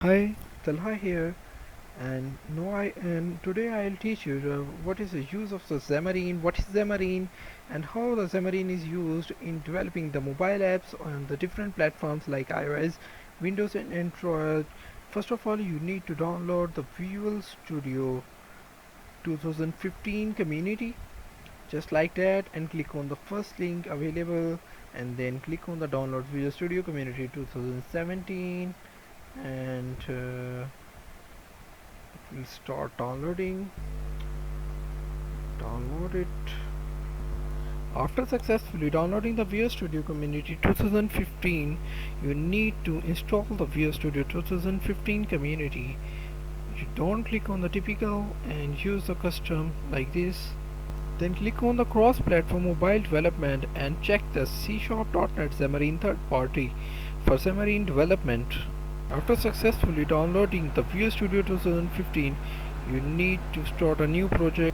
Hi, Talha here, and today I'll teach you what is the use of the Xamarine, what is Xamarine, and how the Xamarine is used in developing the mobile apps on the different platforms like iOS, Windows, and Android. First of all, you need to download the Visual Studio 2015 community, just like that, and click on the first link available, and then click on the download Visual Studio Community 2017, and we'll start download it. After successfully downloading the Visual Studio Community 2015, you need to install the Visual Studio 2015 community. You don't click on the typical and use the custom like this. Then click on the cross-platform mobile development and check the C#.NET Xamarin third party for Xamarin development. After successfully downloading the Visual Studio 2015, you need to start a new project.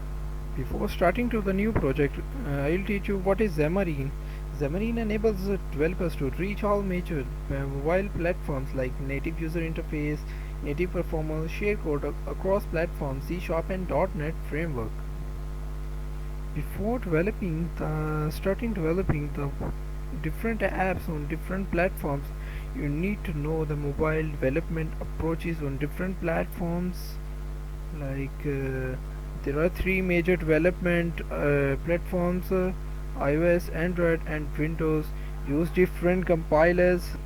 Before starting to the new project, I'll teach you what is Xamarin. Xamarin enables the developers to reach all major mobile platforms like native user interface, native performance, share code across platforms, C# and .NET framework. Before starting developing the different apps on different platforms, you need to know the mobile development approaches on different platforms. There are three major development platforms: iOS, Android, and Windows. Use different compilers.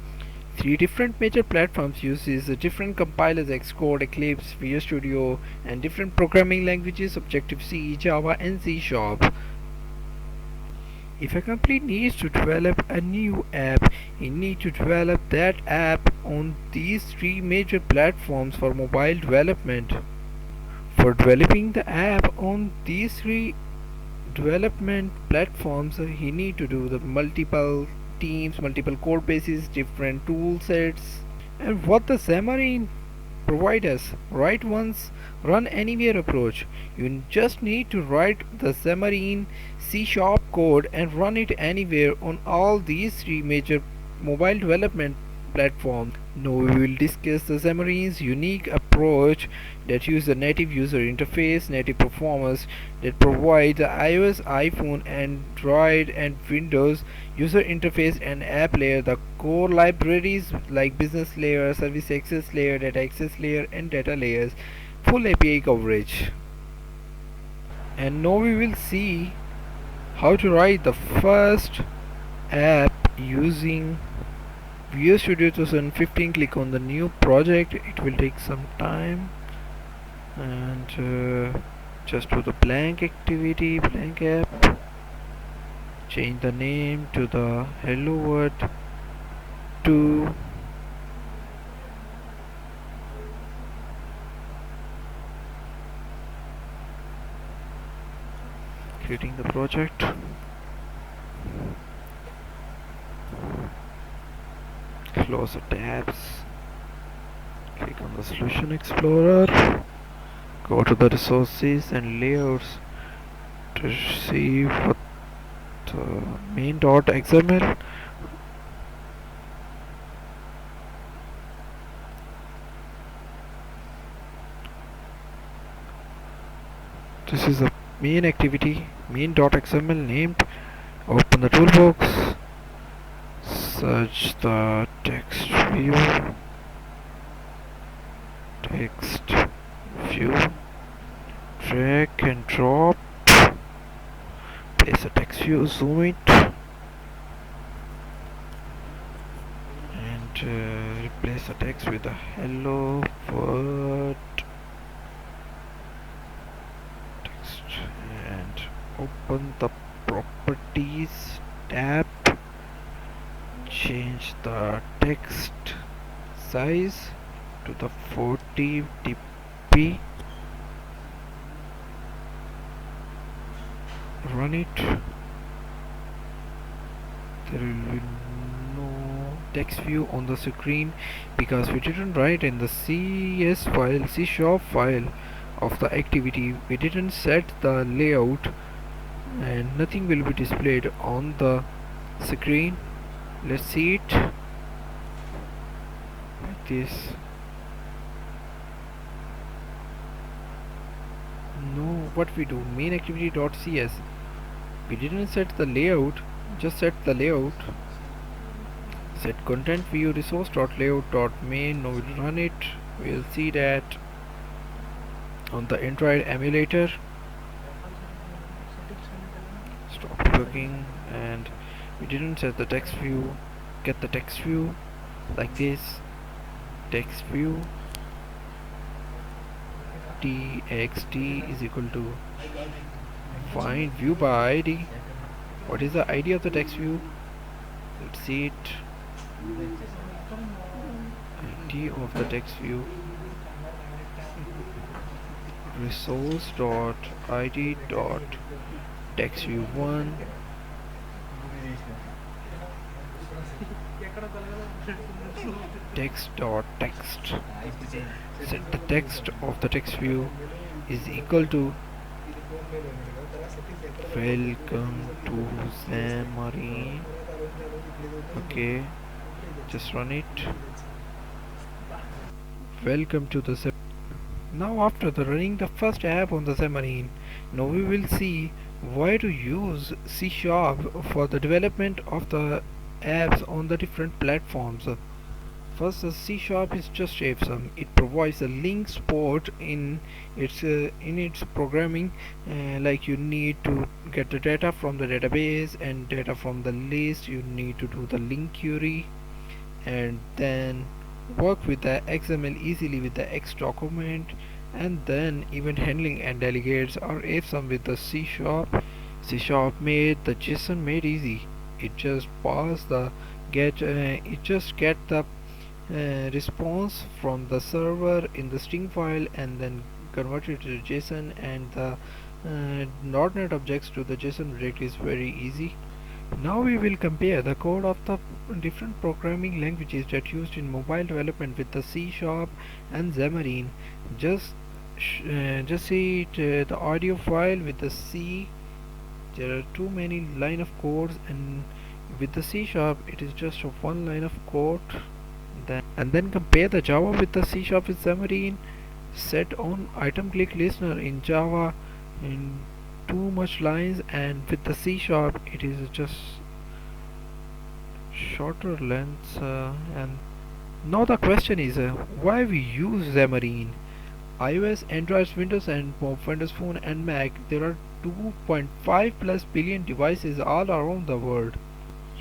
Three different major platforms uses different compilers: Xcode, Eclipse, Visual Studio, and different programming languages: Objective-C, Java, and C#. If a company needs to develop a new app, it needs to develop that app on these three major platforms for mobile development. For developing the app on these three development platforms, he need to do the multiple teams, multiple code bases, different tool sets. And what the Xamarin provide us: write once, run anywhere approach. You just need to write the Xamarin C# code and run it anywhere on all these three major mobile development platforms. Now we will discuss the Xamarin's unique approach that uses a native user interface, native performance that provide the iOS, iPhone, Android, and Windows user interface and app layer, the core libraries like business layer, service access layer, data access layer, and data layers, full API coverage. And now we will see how to write the first app using Visual Studio 2015. Click on the new project. It will take some time, and just do the blank activity, blank app. Change the name to the hello world 2. Creating the project. Close the tabs. Click on the Solution Explorer. Go to the resources and layouts to see what the main.xml. This is the main activity, main.xml named. Open the toolbox, search the text view, drag and drop, place a text view, zoom it, and replace the text with a hello world text, and open the properties tab. Change the text size to the 40 dp. Run it. There will be no text view on the screen because we didn't write in the C# file of the activity. We didn't set the layout, and nothing will be displayed on the screen. Let's see it like this. what we do, main activity.cs. We didn't set the layout, just set the layout. Set content view resource.layout.main. Now we'll run it. We'll see that on the Android emulator. Stop looking, and we didn't set the text view. Get the text view like this. Text view txt is equal to find view by id. What is the id of the text view? Let's see it. id of the text view resource dot id dot text view 1 text dot text. Set the text of the text view is equal to welcome to Xamarine. Okay, just run it. Welcome to the Now after the running the first app on the Xamarine, now we will see why to use C# for the development of the apps on the different platforms. First, the C# is just awesome. It provides a link support in its programming, like you need to get the data from the database and data from the list. You need to do the link query and then work with the XML easily with the X document, and then event handling and delegates are awesome with the C#. C# made the JSON made easy. It just pass the get the response from the server in the string file and then convert it to JSON, and the .NET objects to the JSON object is very easy. Now we will compare the code of the different programming languages that used in mobile development with the C# and Xamarine. Just see it, the audio file with the C. There are too many line of codes, and with the C# it is just one line of code. And then compare the Java with the C# with Xamarine. Set on item click listener in Java in too much lines, and with the C# it is just shorter lengths. And now the question is, why we use Xamarine? iOS, Android, Windows and Windows Phone and Mac, there are 2.5 plus billion devices all around the world.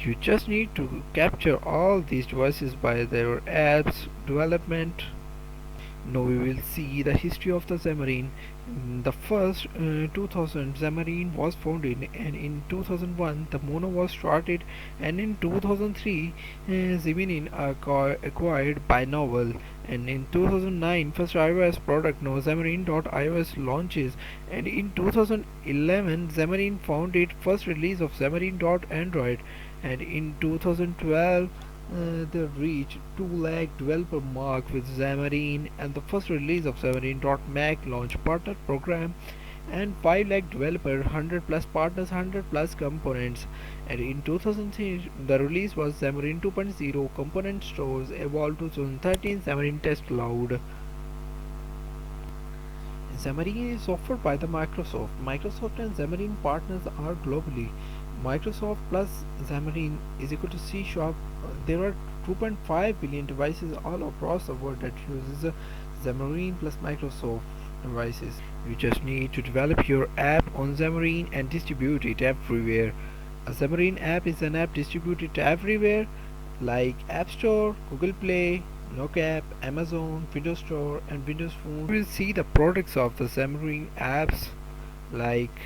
You just need to capture all these devices by their apps development. Now we will see the history of the Xamarine. The first 2000 Xamarine was founded, and in 2001 the Mono was started, and in 2003 Xamarine acquired by Novel, and in 2009 first iOS product now Xamarine.iOS launches, and in 2011 Xamarine found its first release of Xamarine.Android, and in 2012 they reached 2 lakh developer mark with Xamarine, and the first release of Xamarine.Mac launch partner program, and 5 lakh developer, 100 plus partners, 100 plus components, and in 2003 the release was Xamarine 2.0 component stores evolved to 2013 Xamarine Test Cloud. Xamarine is offered by the Microsoft. Microsoft and Xamarine partners are globally. Microsoft plus Xamarine is equal to C#. There are 2.5 billion devices all across the world that uses Xamarine plus Microsoft devices. You just need to develop your app on Xamarine and distribute it everywhere. A Xamarine app is an app distributed everywhere, like App Store, Google Play, Knockapp, Amazon, Windows Store and Windows Phone. You will see the products of the Xamarine apps like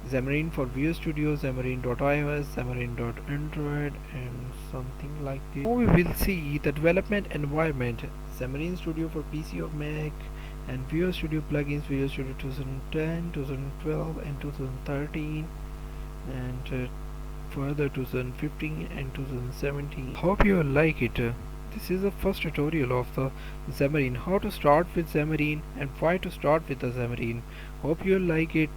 Xamarine for Visual Studio, Xamarine.iOS, Xamarine.Android and something like this. Now we will see the development environment. Xamarine Studio for PC or Mac, and Visual Studio plugins, Visual Studio 2010, 2012 and 2013, and further 2015 and 2017. Hope you like it. This is the first tutorial of the Xamarine, how to start with Xamarine and why to start with the Xamarine. Hope you like it.